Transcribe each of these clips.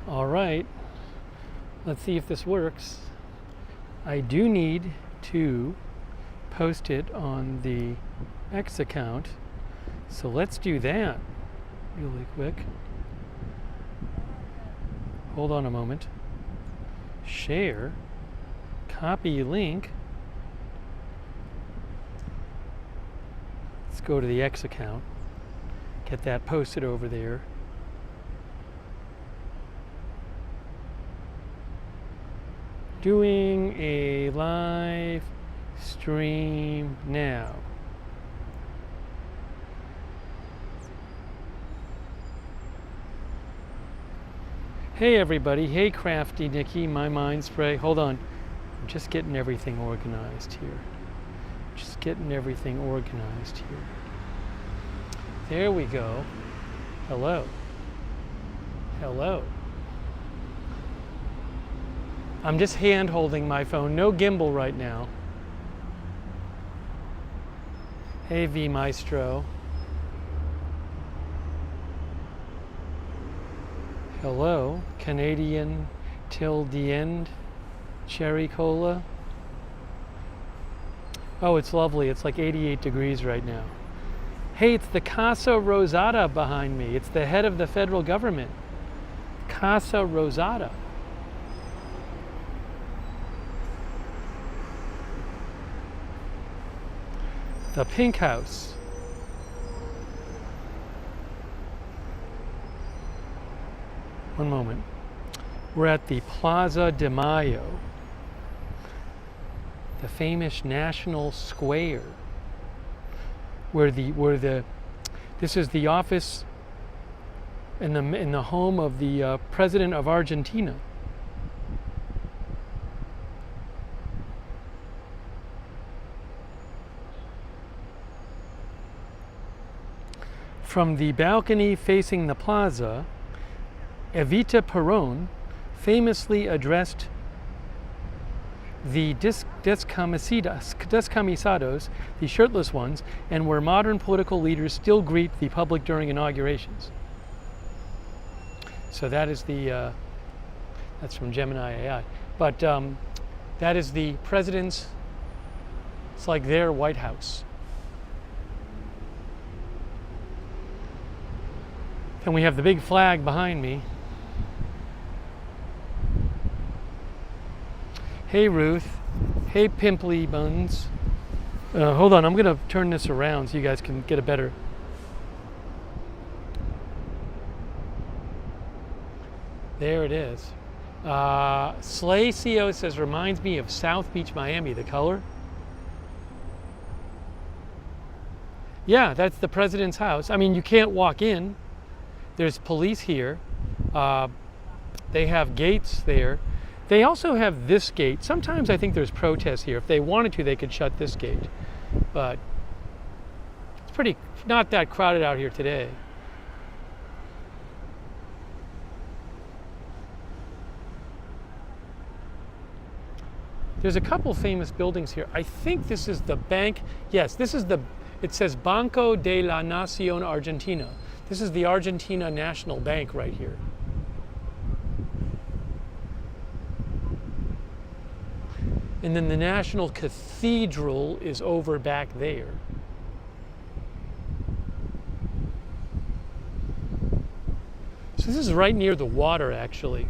All right, let's see if this works. I do need to post it on the X account, so let's do that really quick. Hold on a moment. Share, copy link. Let's go to the X account, get that posted over there. Doing a live stream now. Hey everybody, hey Crafty Nikki, my mind spray. Hold on, I'm just getting everything organized here. Just getting everything organized here. There we go. Hello. Hello. I'm just hand holding my phone, no gimbal right now. Hey V Maestro. Hello, Canadian till the end, cherry cola. Oh, it's lovely. It's like 88 degrees right now. Hey, it's the Casa Rosada behind me. It's the head of the federal government. Casa Rosada. The Pink House. One moment. We're at the Plaza de Mayo, the famous National Square, this is the office in the home of the President of Argentina. From the balcony facing the plaza, Evita Perón famously addressed the descamisados, the shirtless ones, and where modern political leaders still greet the public during inaugurations. So that is the, that's from Gemini AI. But that is the president's, it's like their White House. And we have the big flag behind me. Hey Ruth, hey Pimply Buns. Hold on, I'm gonna turn this around so you guys can get a better. There it is. Slay CO says, reminds me of South Beach, Miami, the color. Yeah, that's the president's house. I mean, you can't walk in. There's police here. They have gates there. They also have this gate. Sometimes I think there's protests here. If they wanted to, they could shut this gate. But it's pretty, not that crowded out here today. There's a couple famous buildings here. I think this is the bank. Yes, this is the, it says Banco de la Nación Argentina. This is the Argentina National Bank right here. And then the National Cathedral is over back there. So this is right near the water, actually.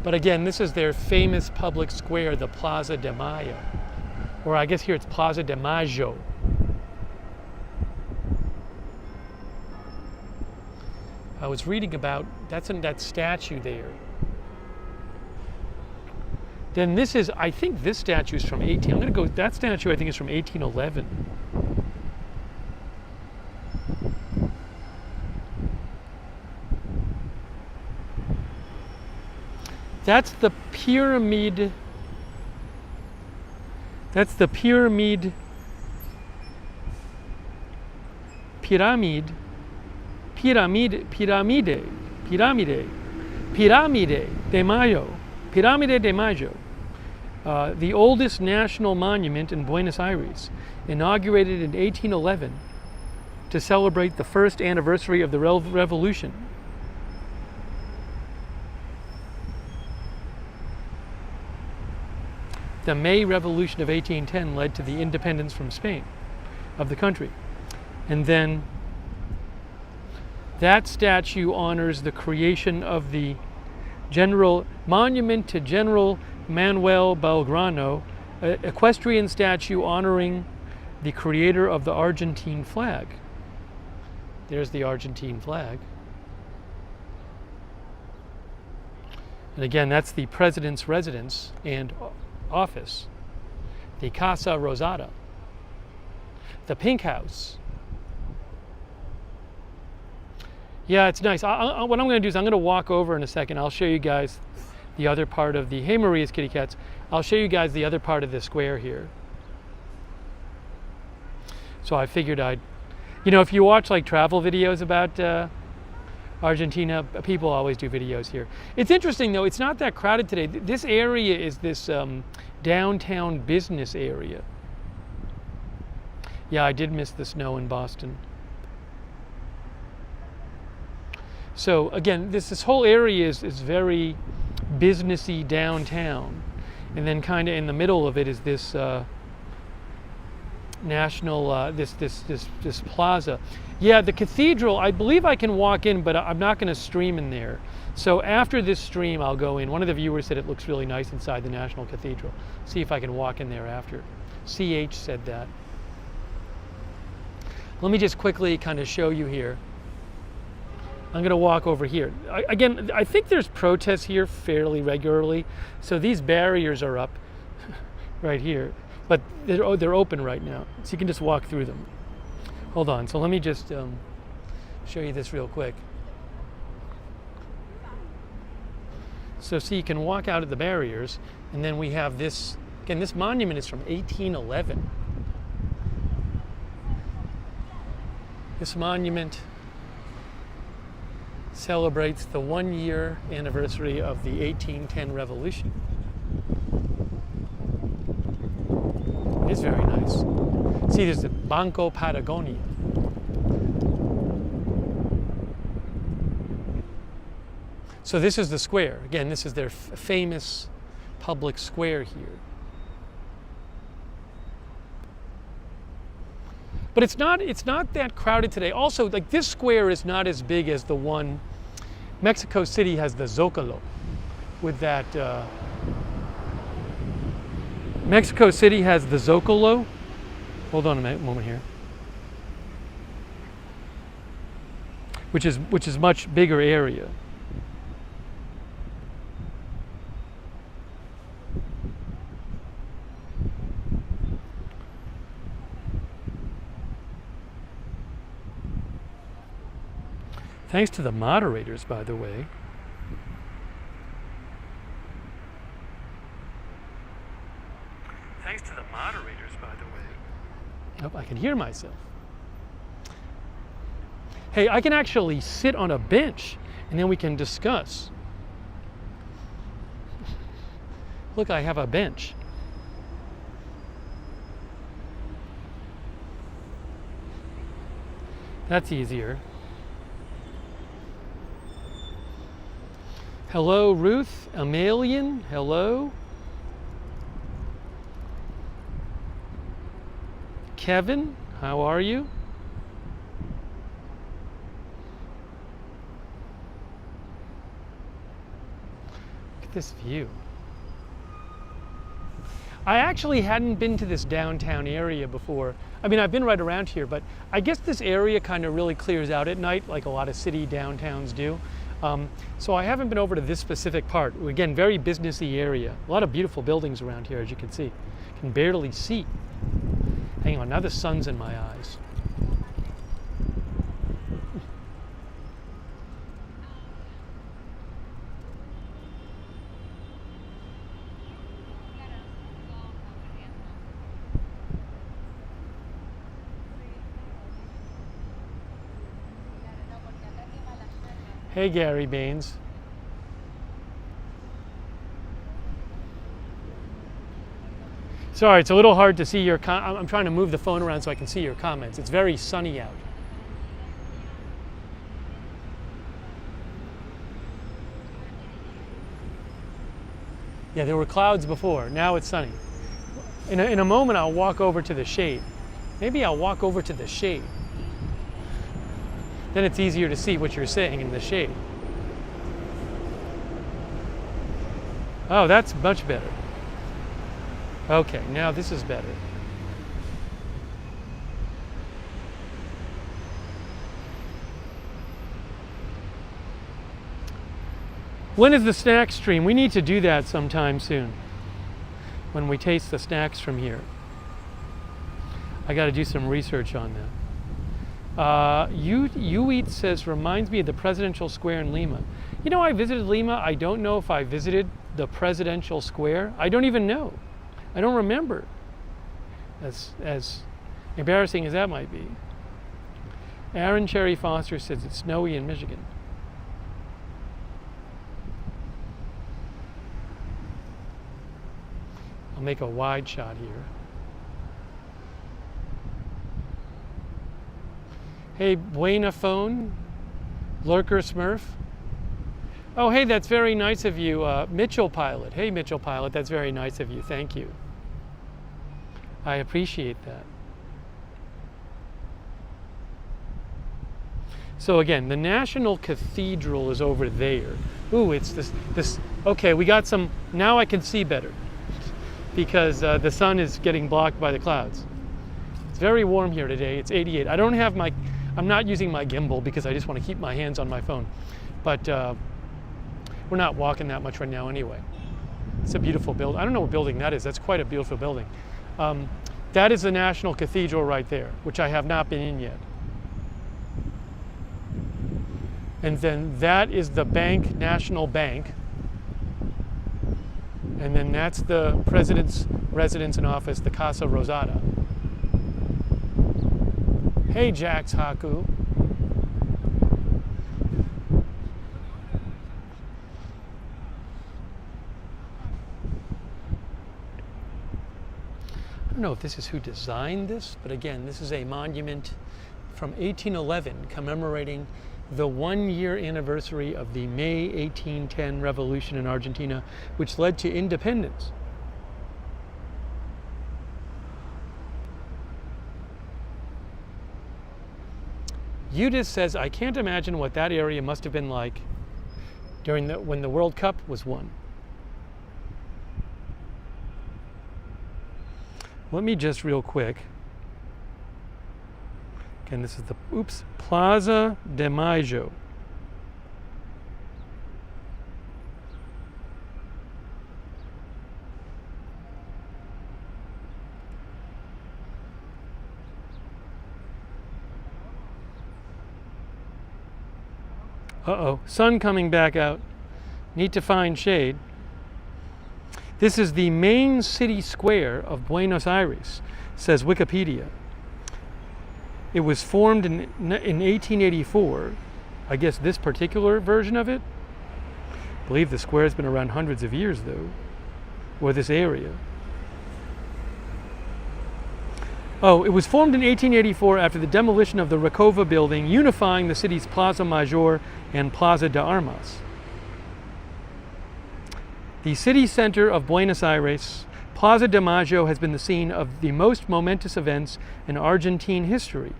But again, this is their famous public square, the Plaza de Mayo. Or I guess here it's Plaza de Mayo. I was reading about, that's in that statue there. Then this is, I think this statue is from 18, I'm gonna go, that statue I think is from 1811. That's the pyramid, pyramide de Mayo. Pirámide de Mayo, the oldest national monument in Buenos Aires, inaugurated in 1811 to celebrate the first anniversary of the revolution. The May Revolution of 1810 led to the independence from Spain of the country. And then that statue honors the creation of the monument to General Manuel Belgrano, an equestrian statue honoring the creator of the Argentine flag. There's the Argentine flag. And again, that's the president's residence and office, the Casa Rosada, the Pink House. Yeah, it's nice. What I'm going to do is I'm going to walk over in a second. I'll show you guys the other part of the, hey Maria's kitty cats, I'll show you guys the other part of the square here. So I figured I'd, if you watch like travel videos about Argentina, people always do videos here. It's interesting though, it's not that crowded today. This area is this downtown business area. Yeah, I did miss the snow in Boston. So again, this whole area is very businessy downtown, and then kind of in the middle of it is this national this plaza. Yeah, the cathedral, I believe I can walk in, but I'm not going to stream in there. So after this stream, I'll go in. One of the viewers said it looks really nice inside the National Cathedral. See if I can walk in there after. CH said that. Let me just quickly kind of show you here. I'm going to walk over here. Again, I think there's protests here fairly regularly. So these barriers are up right here, but they're open right now. So you can just walk through them. Hold on. So let me just show you this real quick. So see, you can walk out of the barriers, and then we have this. Again, this monument is from 1811. This monument celebrates the 1-year anniversary of the 1810 revolution. It is very nice. See, there's the Banco Patagonia. So this is the square. Again, this is their famous public square here. But it's not that crowded today. Also, like this square is not as big as the one. Mexico City has the Zócalo with that. Mexico City has the Zócalo. Hold on a moment here. Which is much bigger area. Thanks to the moderators, by the way. Thanks to the moderators, by the way. Oh, I can hear myself. Hey, I can actually sit on a bench and then we can discuss. Look, I have a bench. That's easier. Hello, Ruth, Amalian, hello. Kevin, how are you? Look at this view. I actually hadn't been to this downtown area before. I mean, I've been right around here, but I guess this area kind of really clears out at night, like a lot of city downtowns do. So I haven't been over to this specific part. Again, very businessy area. A lot of beautiful buildings around here, as you can see. Can barely see. Hang on, now the sun's in my eyes. Hey, Gary Baines. Sorry, it's a little hard to see your I'm trying to move the phone around so I can see your comments. It's very sunny out. Yeah, there were clouds before. Now it's sunny. In a moment, I'll walk over to the shade. Maybe I'll walk over to the shade. Then it's easier to see what you're saying in the shade. Oh, that's much better. Okay, now this is better. When is the snack stream? We need to do that sometime soon. When we taste the snacks from here. I got to do some research on that. You Eat says, reminds me of the presidential square in Lima. You know, I visited Lima. I don't know if I visited the presidential square. I don't even know. I don't remember. As embarrassing as that might be. Aaron Cherry Foster says it's snowy in Michigan. I'll make a wide shot here. Hey, Buena Phone, Lurker Smurf. Oh, hey, that's very nice of you, Mitchell Pilot. Hey, Mitchell Pilot, that's very nice of you. Thank you. I appreciate that. So again, the National Cathedral is over there. Ooh, it's this. Okay, we got some. Now I can see better because the sun is getting blocked by the clouds. It's very warm here today. It's 88. I don't have my. I'm not using my gimbal because I just want to keep my hands on my phone. But we're not walking that much right now anyway. It's a beautiful building. I don't know what building that is. That's quite a beautiful building. That is the National Cathedral right there, which I have not been in yet. And then that is the bank, National Bank. And then that's the President's residence and office, the Casa Rosada. Hey, Jax Haku. I don't know if this is who designed this, but again, this is a monument from 1811 commemorating the 1-year anniversary of the May 1810 revolution in Argentina, which led to independence. Udis says, I can't imagine what that area must have been like during when the World Cup was won. Let me just real quick. Again, this is the, Plaza de Mayo. Uh-oh, sun coming back out. Need to find shade. This is the main city square of Buenos Aires, says Wikipedia. It was formed in 1884. I guess this particular version of it. I believe the square has been around hundreds of years, though, or this area. Oh, it was formed in 1884 after the demolition of the Recova building, unifying the city's Plaza Mayor and Plaza de Armas. The city center of Buenos Aires, Plaza de Mayo has been the scene of the most momentous events in Argentine history,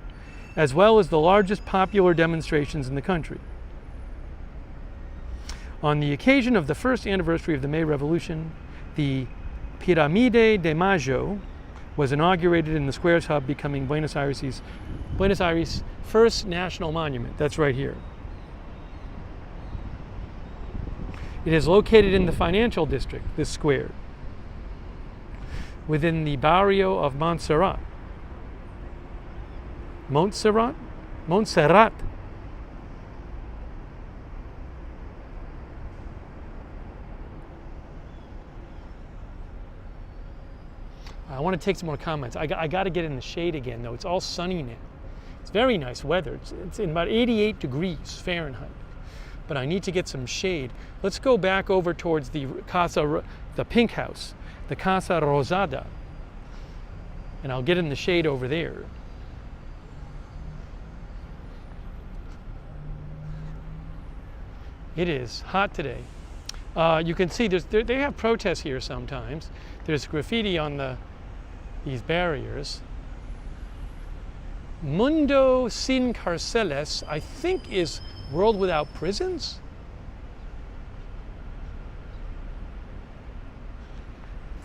as well as the largest popular demonstrations in the country. On the occasion of the first anniversary of the May Revolution, the Pirámide de Mayo was inaugurated in the square's hub, becoming Buenos Aires' first national monument. That's right here. It is located in the financial district, this square, within the barrio of Montserrat. Montserrat? Montserrat. I want to take some more comments. I got to get in the shade again, though. It's all sunny now. It's very nice weather. It's in about 88 degrees Fahrenheit. But I need to get some shade. Let's go back over towards the pink house, the Casa Rosada. And I'll get in the shade over there. It is hot today. You can see they have protests here sometimes. There's graffiti on the these barriers. Mundo sin cárceles, I think, is world without prisons.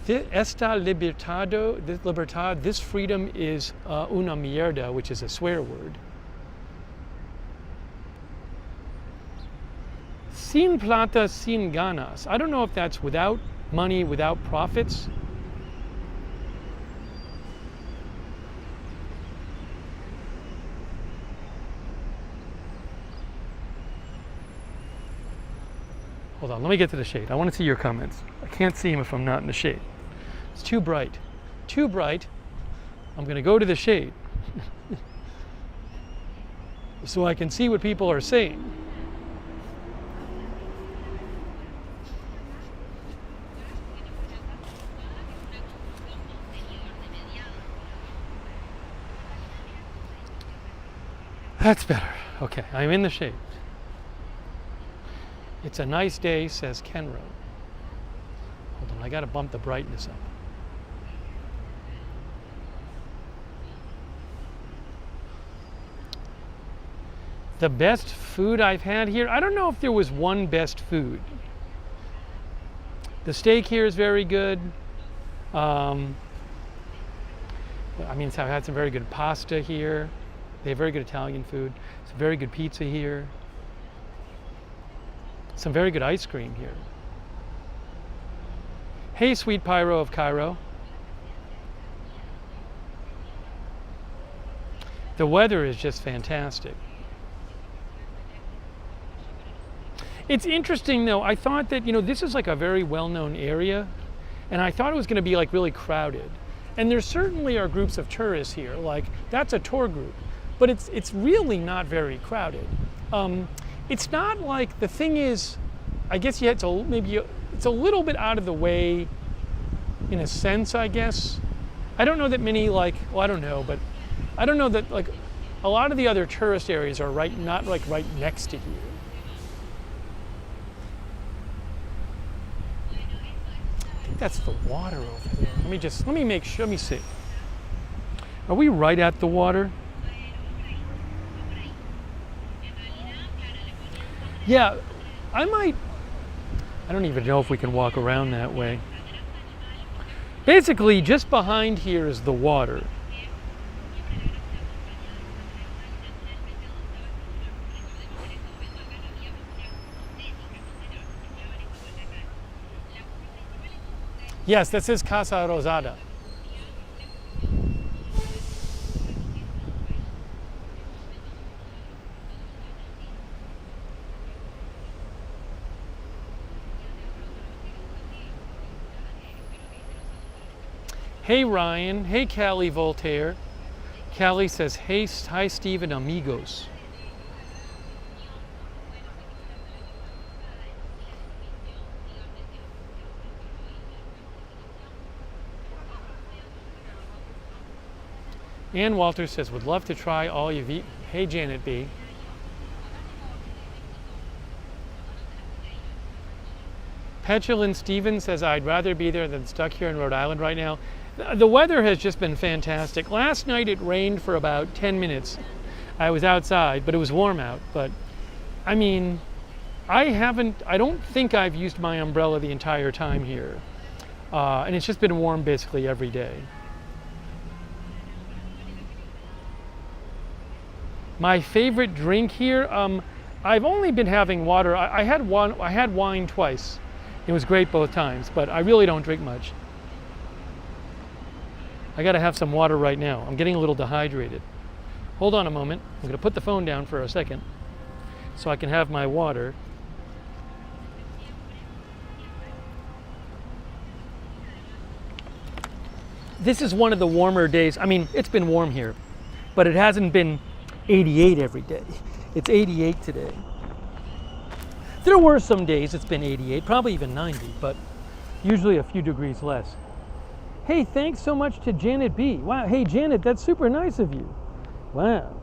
Esta libertad, this freedom is una mierda, which is a swear word. Sin plata, sin ganas. I don't know if that's without money, without profits. Hold on, let me get to the shade. I want to see your comments. I can't see them if I'm not in the shade. It's too bright. Too bright. I'm going to go to the shade so I can see what people are saying. That's better. Okay, I'm in the shade. It's a nice day, says Kenro. Hold on, I got to bump the brightness up. The best food I've had here, I don't know if there was one best food. The steak here is very good. I mean, I've had some very good pasta here. They have very good Italian food. Some very good pizza here. Some very good ice cream here. Hey, Sweet Pyro of Cairo. The weather is just fantastic. It's interesting though, I thought that, this is like a very well-known area, and I thought it was going to be like really crowded. And there certainly are groups of tourists here, like that's a tour group, but it's really not very crowded. It's not like, the thing is, I guess it's a little bit out of the way in a sense, I guess. I don't know that many I don't know, but I don't know that a lot of the other tourist areas are not right next to here. I think that's the water over there. Let me make sure, let me see. Are we right at the water? Yeah, I don't even know if we can walk around that way. Basically, just behind here is the water. Yes, this is Casa Rosada. Hey Ryan, hey Callie Voltaire. Callie says, hey, hi Steve and amigos. Ann Walter says, would love to try all you've eaten. Hey Janet B. Petulant Steven says, I'd rather be there than stuck here in Rhode Island right now. The weather has just been fantastic. Last night it rained for about 10 minutes. I was outside, but it was warm out. But I mean, I don't think I've used my umbrella the entire time here. And it's just been warm basically every day. My favorite drink here, I've only been having water. I had wine twice. It was great both times, but I really don't drink much. I gotta have some water right now. I'm getting a little dehydrated. Hold on a moment. I'm gonna put the phone down for a second so I can have my water. This is one of the warmer days. I mean, it's been warm here, but it hasn't been 88 every day. It's 88 today. There were some days it's been 88, probably even 90, but usually a few degrees less. Hey, thanks so much to Janet B. Wow, hey Janet, that's super nice of you. Wow.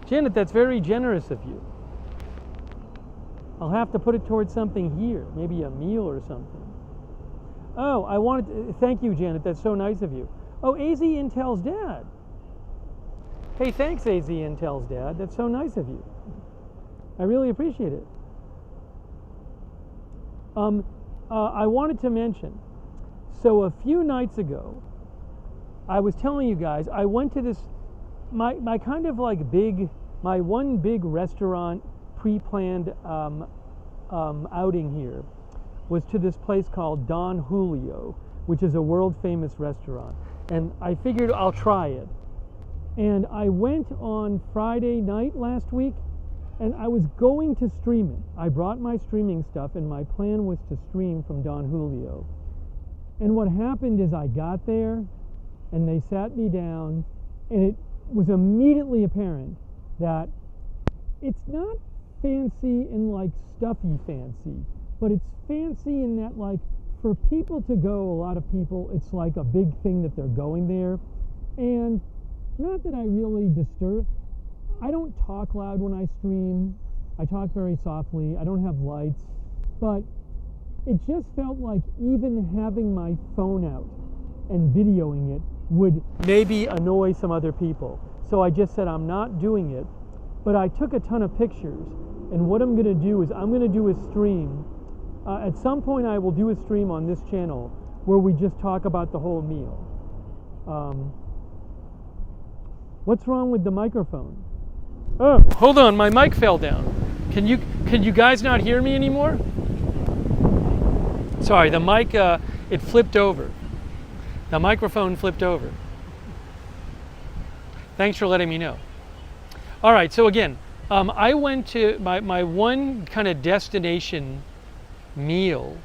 Janet, that's very generous of you. I'll have to put it towards something here, maybe a meal or something. Oh, thank you, Janet, that's so nice of you. Oh, AZ Intel's dad. Hey, thanks, AZ Intel's dad. That's so nice of you. I really appreciate it. I wanted to mention, so a few nights ago, I was telling you guys, I went to this, my kind of like my one big restaurant pre-planned outing here was to this place called Don Julio, which is a world famous restaurant. And I figured I'll try it. And I went on Friday night last week, and I was going to stream it. I brought my streaming stuff, and my plan was to stream from Don Julio. And what happened is I got there, and they sat me down, and it was immediately apparent that it's not fancy and like stuffy fancy, but it's fancy in that like for people to go, a lot of people, it's like a big thing that they're going there. And not that I really disturb, I don't talk loud when I stream. I talk very softly. I don't have lights, but it just felt like even having my phone out and videoing it would maybe annoy some other people. So I just said I'm not doing it, but I took a ton of pictures. And what I'm going to do is I'm going to do a stream. At some point I will do a stream on this channel where we just talk about the whole meal. What's wrong with the microphone? Oh, hold on, my mic fell down. Can you guys not hear me anymore? Sorry, the mic, it flipped over. The microphone flipped over. Thanks for letting me know. All right, so again, I went to, my one kind of destination meal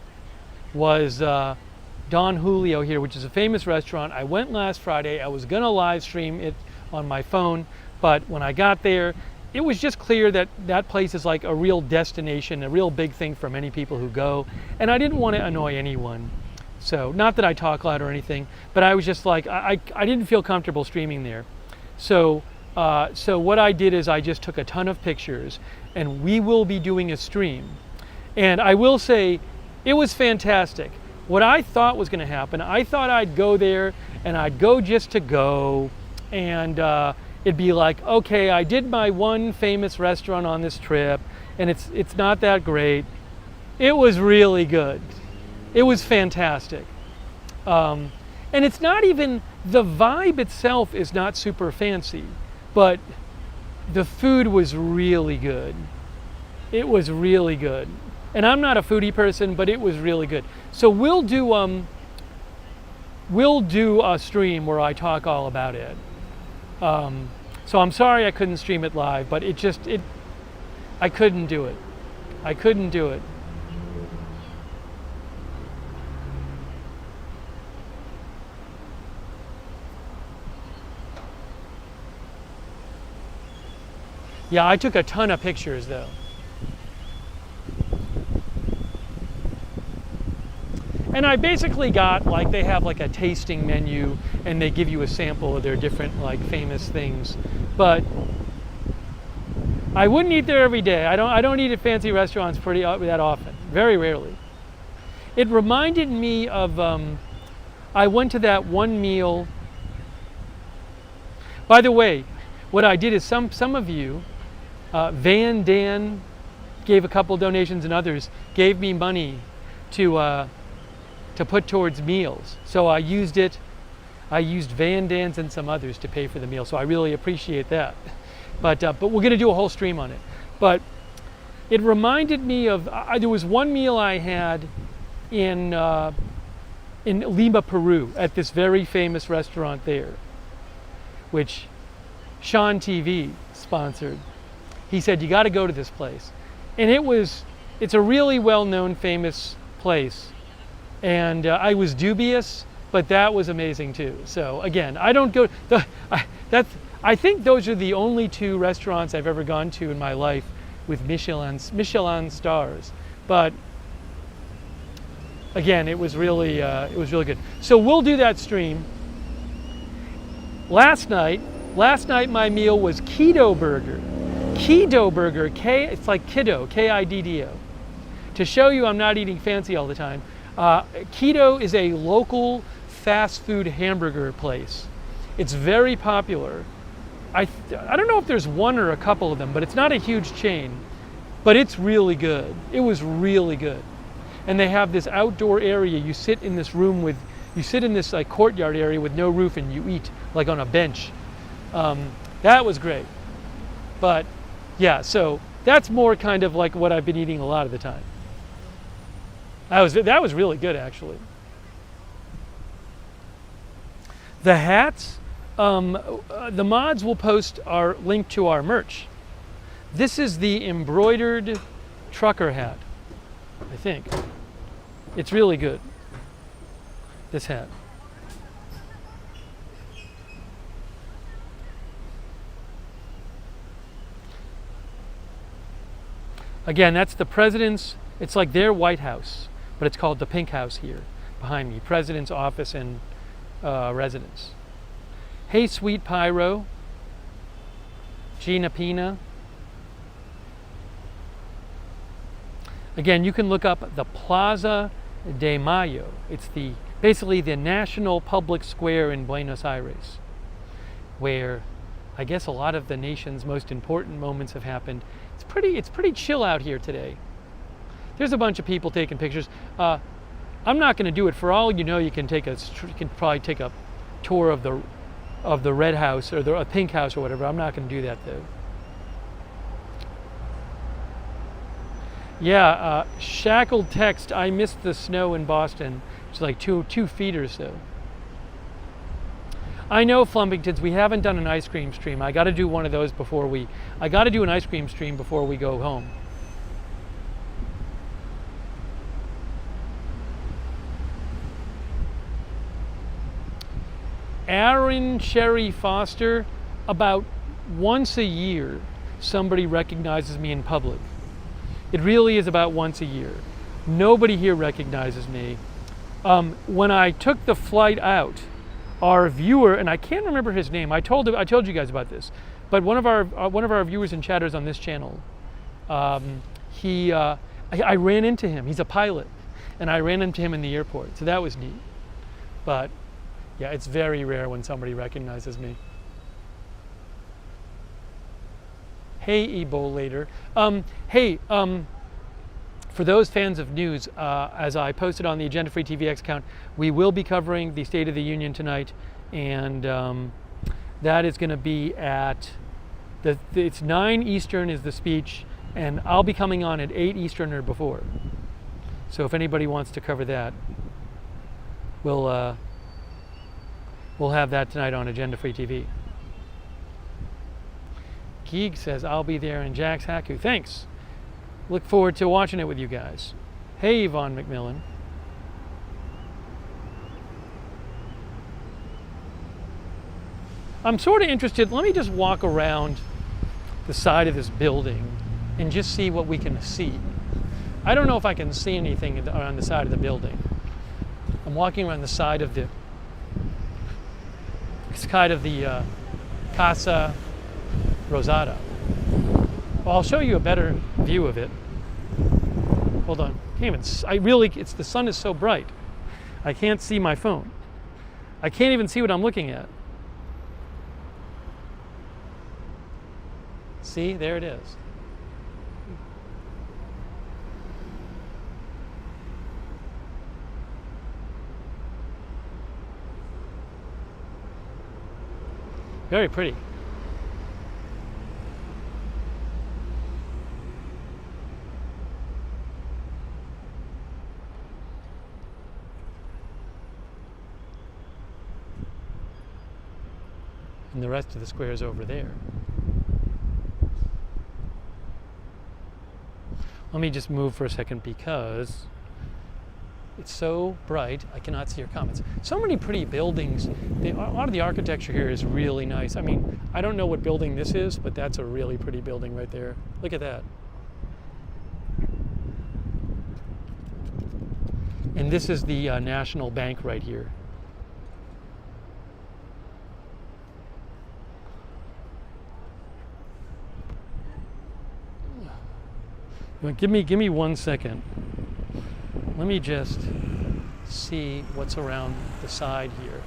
was Don Julio here, which is a famous restaurant. I went last Friday. I was going to live stream it on my phone, but when I got there, it was just clear that that place is like a real destination, a real big thing for many people who go, and I didn't want to annoy anyone. So, not that I talk loud or anything, but I was just like, I didn't feel comfortable streaming there. So what I did is I just took a ton of pictures, and we will be doing a stream. And I will say, it was fantastic. What I thought was going to happen, I thought I'd go there, and I'd go just to go, and it'd be like, okay, I did my one famous restaurant on this trip, and it's not that great. It was really good. It was fantastic. And it's not even, the vibe itself is not super fancy, but the food was really good. It was really good. And I'm not a foodie person, but it was really good. So we'll do a stream where I talk all about it. So I'm sorry I couldn't stream it live, but I couldn't do it. I couldn't do it. Yeah, I took a ton of pictures though. And I basically got, like, they have like a tasting menu and they give you a sample of their different like famous things. But I wouldn't eat there every day. I don't eat at fancy restaurants that often, very rarely. It reminded me of, I went to that one meal. By the way, what I did is some of you, Van Dan gave a couple donations and others gave me money to put towards meals. So I used it. I used Van Dan's and some others to pay for the meal. So I really appreciate that. But we're going to do a whole stream on it. But it reminded me of, there was one meal I had in Lima, Peru, at this very famous restaurant there, which Sean TV sponsored. He said, you got to go to this place. And it's a really well-known, famous place. And I was dubious, but that was amazing too. So again, I don't go, I think those are the only two restaurants I've ever gone to in my life with Michelin stars. But again, it was really good. So we'll do that stream. Last night my meal was Keto Burger. Keto Burger, it's like kiddo, K-I-D-D-O. To show you I'm not eating fancy all the time. Keto is a local fast food hamburger place. It's very popular. I don't know if there's one or a couple of them, but it's not a huge chain. But it's really good. It was really good. And they have this outdoor area. You sit in this room with, you sit in this like courtyard area with no roof, and you eat like on a bench. That was great. But yeah, so that's more kind of like what I've been eating a lot of the time. That was really good, actually. The hats, the mods will post our link to our merch. This is the embroidered trucker hat, I think. It's really good, this hat. Again, that's the president's, it's like their White House, but it's called the Pink House here behind me. President's office and residence. Hey, Sweet Pyro. Gina Pina. Again, you can look up the Plaza de Mayo. It's basically the national public square in Buenos Aires, where I guess a lot of the nation's most important moments have happened. It's pretty chill out here today. There's a bunch of people taking pictures. I'm not going to do it. For all you know, you can probably take a tour of the Red House or the Pink House or whatever. I'm not going to do that though. Yeah, shackled text. I missed the snow in Boston. It's like 2 feet or so. I know, Flumpingtons, we haven't done an ice cream stream. I got to do one of those I got to do an ice cream stream before we go home. Aaron Sherry Foster, about once a year, somebody recognizes me in public. It really is about once a year. Nobody here recognizes me. When I took the flight out, our viewer, and I can't remember his name. I told you guys about this, but one of our viewers and chatters on this channel, I ran into him. He's a pilot, and I ran into him in the airport. So that was neat. But yeah, it's very rare when somebody recognizes me. Hey, Ebolator. For those fans of news, as I posted on the Agenda Free TVX account, we will be covering the State of the Union tonight, and that is going to be at it's 9 Eastern is the speech, and I'll be coming on at 8 Eastern or before. So if anybody wants to cover that, we'll have that tonight on Agenda Free TV. Geek says, I'll be there in Jack's Haku. Thanks. Look forward to watching it with you guys. Hey, Yvonne McMillan. I'm sort of interested. Let me just walk around the side of this building and just see what we can see. I don't know if I can see anything around the side of the building. I'm walking around the side of the Casa Rosada. Well, I'll show you a better view of it. Hold on. The sun is so bright. I can't see my phone. I can't even see what I'm looking at. See, there it is. Very pretty. And the rest of the square is over there. Let me just move for a second because it's so bright I cannot see your comments. So many pretty buildings. A lot of the architecture here is really nice. I mean, I don't know what building this is, but that's a really pretty building right there. Look at that. And this is the National Bank right here. Give me 1 second. Let me just see what's around the side here.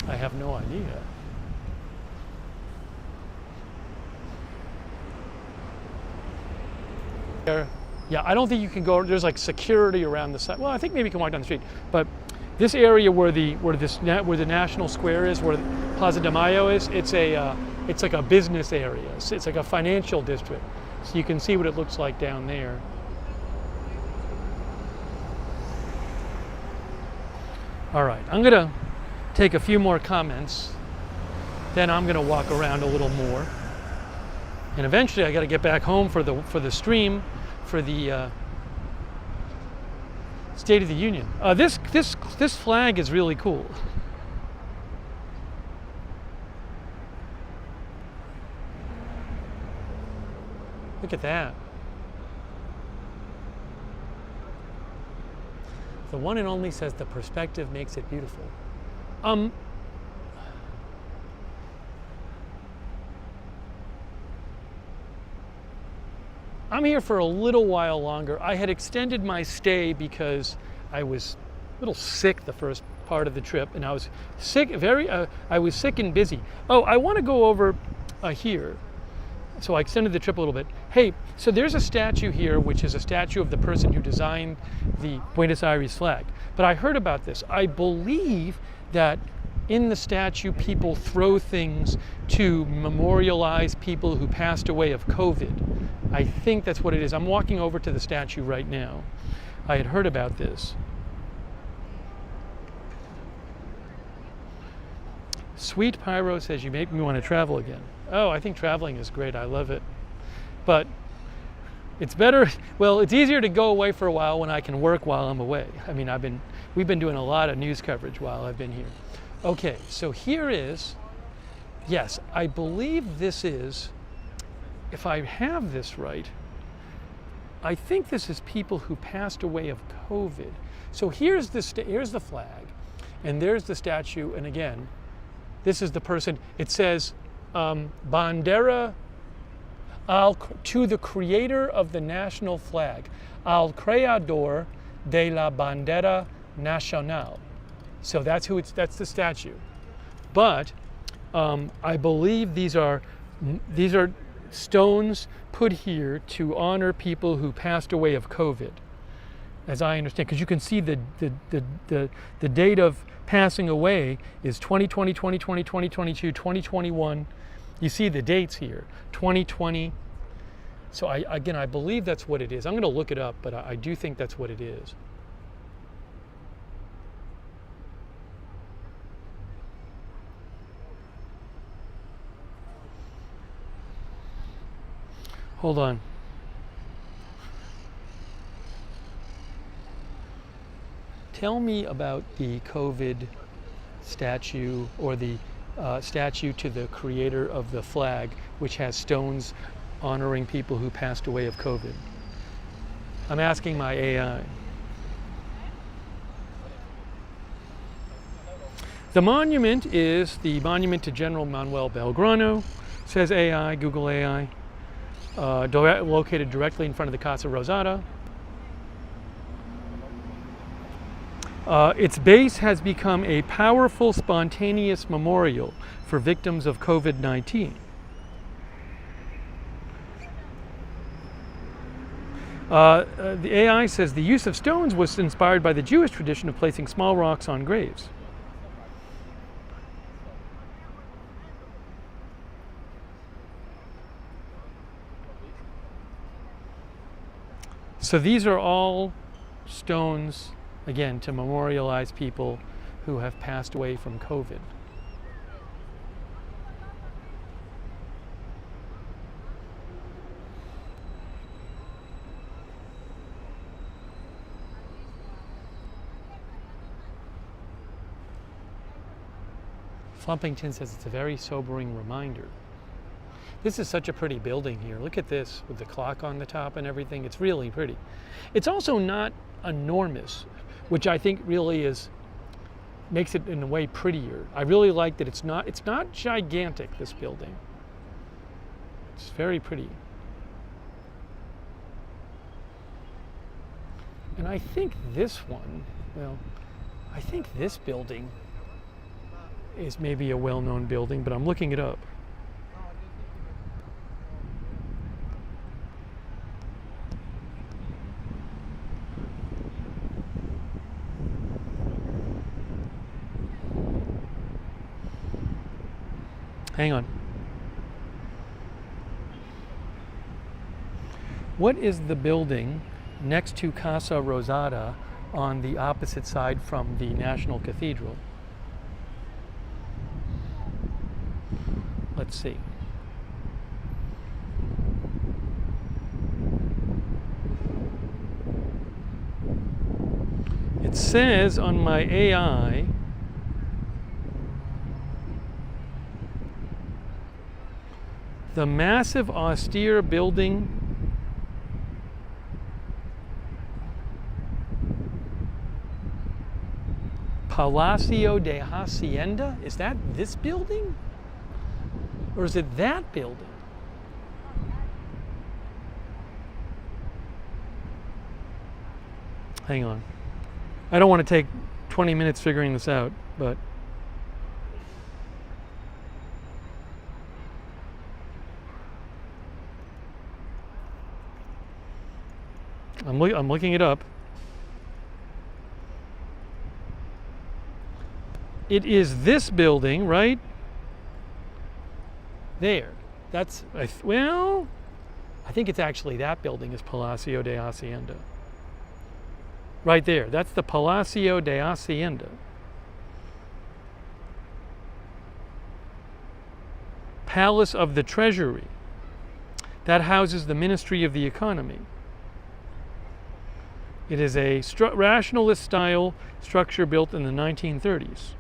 I have no idea. Yeah, I don't think you can go. There's like security around the side. Well, I think maybe you can walk down the street, but this area where the National Square is, where Plaza de Mayo is, it's like a business area. It's like a financial district. So you can see what it looks like down there. All right, I'm gonna take a few more comments, then I'm gonna walk around a little more, and eventually I got to get back home for the stream for the State of the Union. This flag is really cool. Look at that. The one and only says the perspective makes it beautiful. I'm here for a little while longer. I had extended my stay because I was a little sick the first part of the trip, and I was sick, I was sick and busy. Oh, I want to go over here. So I extended the trip a little bit. Hey, so there's a statue here, which is a statue of the person who designed the Buenos Aires flag. But I heard about this. I believe that in the statue, people throw things to memorialize people who passed away of COVID. I think that's what it is. I'm walking over to the statue right now. I had heard about this. Sweet Pyro says, you make me want to travel again. Oh, I think traveling is great. I love it. But it's better, well, it's easier to go away for a while when I can work while I'm away. I mean, we've been doing a lot of news coverage while I've been here. Okay, so here is, yes, I believe this is, if I have this right, I think this is people who passed away of COVID. So here's the flag, and there's the statue, and again, this is the person. It says, Bandera to the creator of the national flag, al creador de la bandera nacional. So that's the statue. But I believe these are stones put here to honor people who passed away of COVID, as I understand, because you can see the date of passing away is 2020, 2020, 2022, 2021. You see the dates here, 2020. So I believe that's what it is. I'm going to look it up, but I do think that's what it is. Hold on. Tell me about the COVID statue, or the statue to the creator of the flag, which has stones honoring people who passed away of COVID. I'm asking my AI. The monument is the monument to General Manuel Belgrano, says AI, Google AI, located directly in front of the Casa Rosada. Its base has become a powerful, spontaneous memorial for victims of COVID-19. The AI says the use of stones was inspired by the Jewish tradition of placing small rocks on graves. So these are all stones, again, to memorialize people who have passed away from COVID. Flumpington says it's a very sobering reminder. This is such a pretty building here. Look at this with the clock on the top and everything. It's really pretty. It's also not enormous, which I think really makes it in a way prettier. I really like that it's not gigantic, this building. It's very pretty. And I think this one Well, I think this building is maybe a well-known building, but I'm looking it up. Hang on. What is the building next to Casa Rosada on the opposite side from the National Cathedral? Let's see. It says on my AI the massive austere building Palacio de Hacienda. Is that this building? Or is it that building? Hang on. I don't want to take 20 minutes figuring this out, but I'm looking it up. It is this building, right? There. That's, well, I think it's actually that building is Palacio de Hacienda. Right there. That's the Palacio de Hacienda. Palace of the Treasury. That houses the Ministry of the Economy. It is a rationalist style structure built in the 1930s.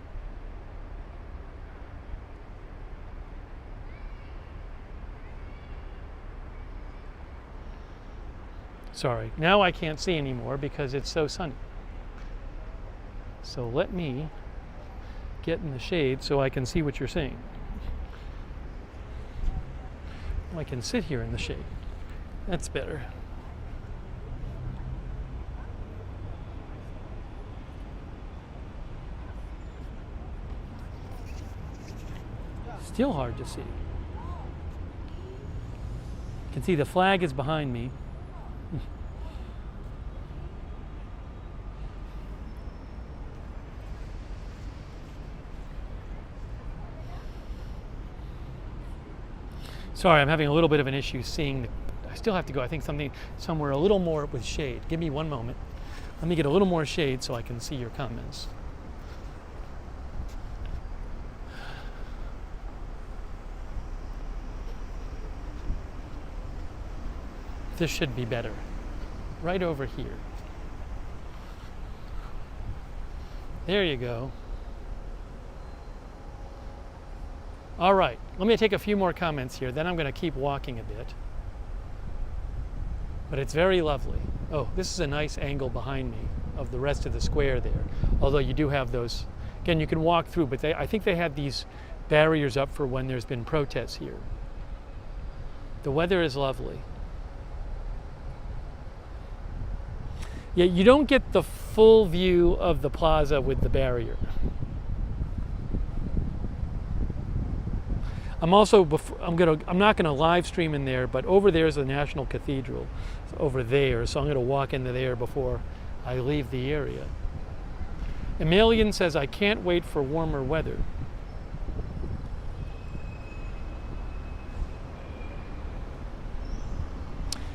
Sorry, now I can't see anymore because it's so sunny. So let me get in the shade so I can see what you're saying. I can sit here in the shade. That's better. Still hard to see. You can see the flag is behind me. Sorry, I'm having a little bit of an issue seeing. I still have to go. I think somewhere a little more with shade. Give me one moment. Let me get a little more shade so I can see your comments. This should be better. Right over here. There you go. All right, let me take a few more comments here, then I'm going to keep walking a bit. But it's very lovely. Oh, this is a nice angle behind me of the rest of the square there. Although you do have those, again, you can walk through, but I think they had these barriers up for when there's been protests here. The weather is lovely. Yeah, you don't get the full view of the plaza with the barrier. I'm not gonna live stream in there, but over there is the National Cathedral, over there. So I'm gonna walk into there before I leave the area. Emilian says, I can't wait for warmer weather.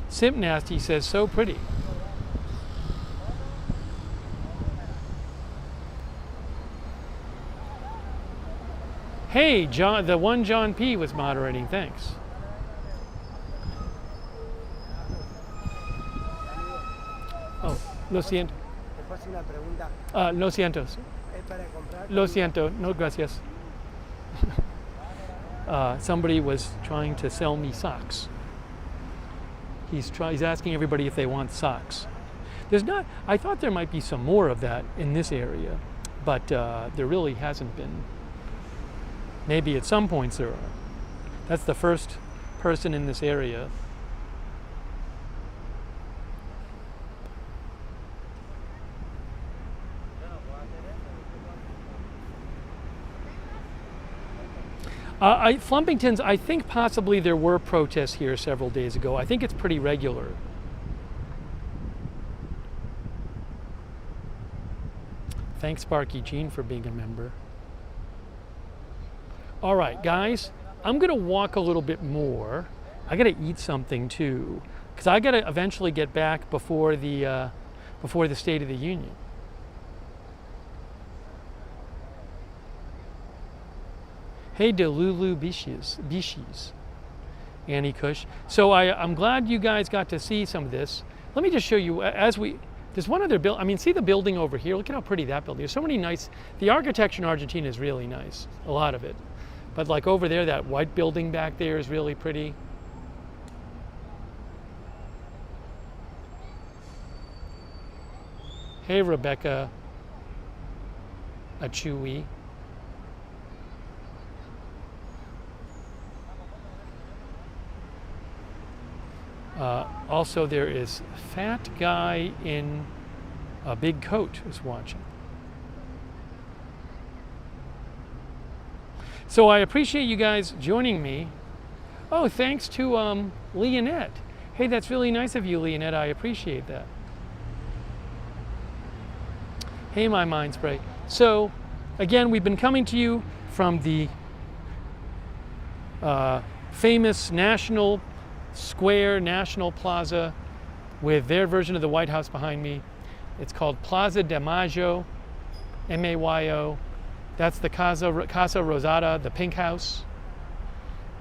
Simp Nasty says, so pretty. Hey, John, the one John P was moderating, thanks. Oh, lo siento. Lo siento. Lo siento, no gracias. Somebody was trying to sell me socks. He's asking everybody if they want socks. I thought there might be some more of that in this area, but there really hasn't been. Maybe at some points there are. That's the first person in this area. Flumpington's, I think possibly there were protests here several days ago. I think it's pretty regular. Thanks, Sparky Jean, for being a member. All right, guys, I'm gonna walk a little bit more. I gotta eat something too, because I gotta eventually get back before the State of the Union. Hey, Delulu Bishis, Annie Cush. So I'm glad you guys got to see some of this. Let me just show you, there's one other building. I mean, see the building over here? Look at how pretty that building is. So many nice, the architecture in Argentina is really nice, a lot of it. But like over there, that white building back there is really pretty. Hey, Rebecca Achui. Also, there is fat guy in a big coat is watching. So I appreciate you guys joining me. Oh, thanks to Leonette. Hey, that's really nice of you, Leonette. I appreciate that. Hey, my mind spray. So, again, we've been coming to you from the famous National Square, National Plaza, with their version of the White House behind me. It's called Plaza de Mayo, M-A-Y-O. That's the Casa Rosada, the pink house.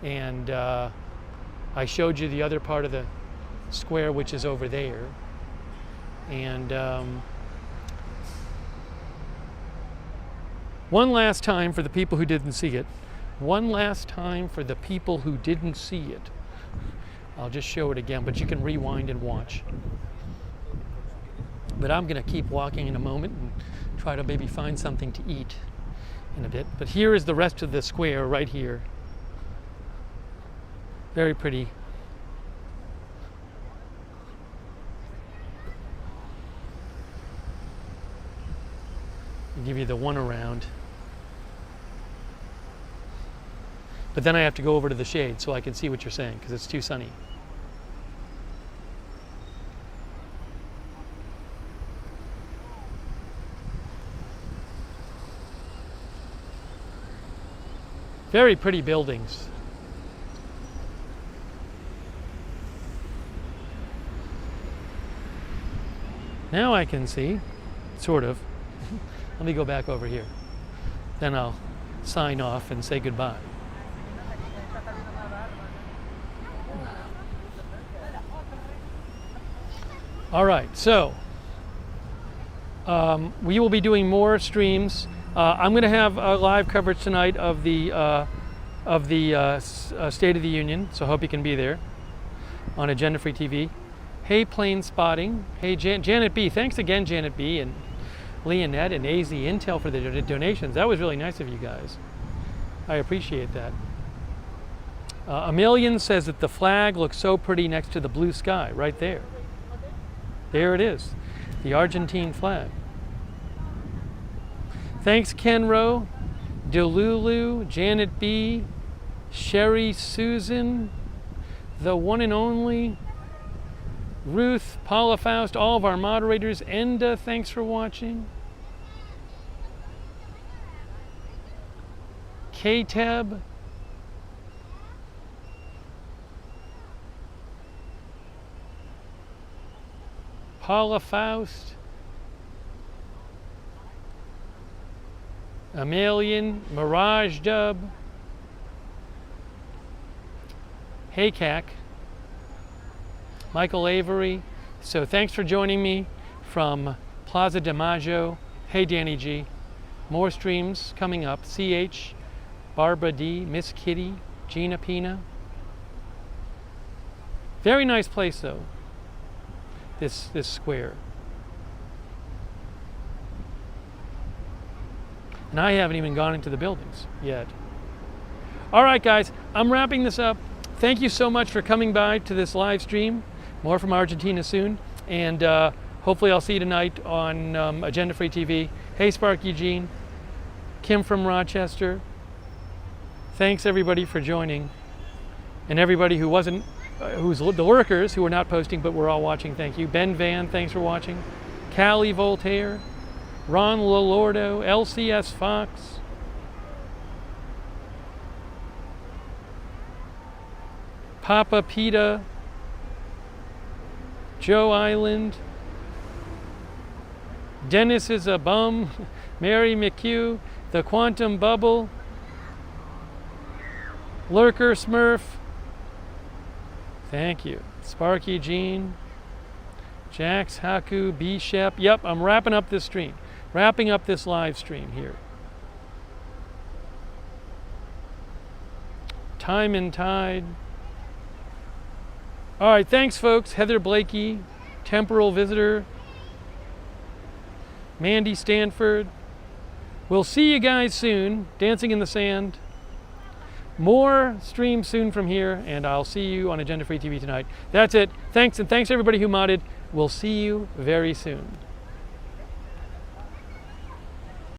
And I showed you the other part of the square, which is over there. And one last time for the people who didn't see it. One last time for the people who didn't see it. I'll just show it again, but you can rewind and watch. But I'm going to keep walking in a moment and try to maybe find something to eat in a bit. But here is the rest of the square right here. Very pretty. I'll give you the one around. But then I have to go over to the shade so I can see what you're saying, because it's too sunny. Very pretty buildings. Now I can see, sort of. Let me go back over here. Then I'll sign off and say goodbye. All right, so we will be doing more streams. I'm going to have a live coverage tonight of the State of the Union, so I hope you can be there on Agenda Free TV. Hey, Plane Spotting. Hey, Janet B. Thanks again, Janet B. and Leonette and AZ Intel for the donations. That was really nice of you guys. I appreciate that. Emilian says that the flag looks so pretty next to the blue sky, right there. There it is, the Argentine flag. Thanks, Kenro, Delulu, Janet B, Sherry Susan, the one and only, Ruth, Paula Faust, all of our moderators. Enda, thanks for watching. K-Tab. Paula Faust. Amalian, Mirage Dub. Hey, Cac. Michael Avery. So thanks for joining me from Plaza de Mayo. Hey, Danny G. More streams coming up. CH, Barbara D, Miss Kitty, Gina Pina. Very nice place, though, this square. And I haven't even gone into the buildings yet. All right, guys, I'm wrapping this up. Thank you so much for coming by to this live stream. More from Argentina soon. And hopefully I'll see you tonight on Agenda Free TV. Hey, Sparky Jean. Kim from Rochester. Thanks everybody for joining. And everybody who wasn't, who's the lurkers who are not posting but we're all watching, thank you. Ben Van, thanks for watching. Callie Voltaire, Ron Lolordo, LCS Fox, Papa Pita, Joe Island, Dennis is a bum, Mary McHugh, The Quantum Bubble, Lurker Smurf, thank you. Sparky Jean, Jax Haku, B Shep. Yep, I'm wrapping up this stream. Wrapping up this live stream here. Time and Tide. All right, thanks folks. Heather Blakey, Temporal Visitor, Mandy Stanford. We'll see you guys soon. Dancing in the Sand. More streams soon from here, and I'll see you on Agenda Free TV tonight. That's it. Thanks, and thanks everybody who modded. We'll see you very soon.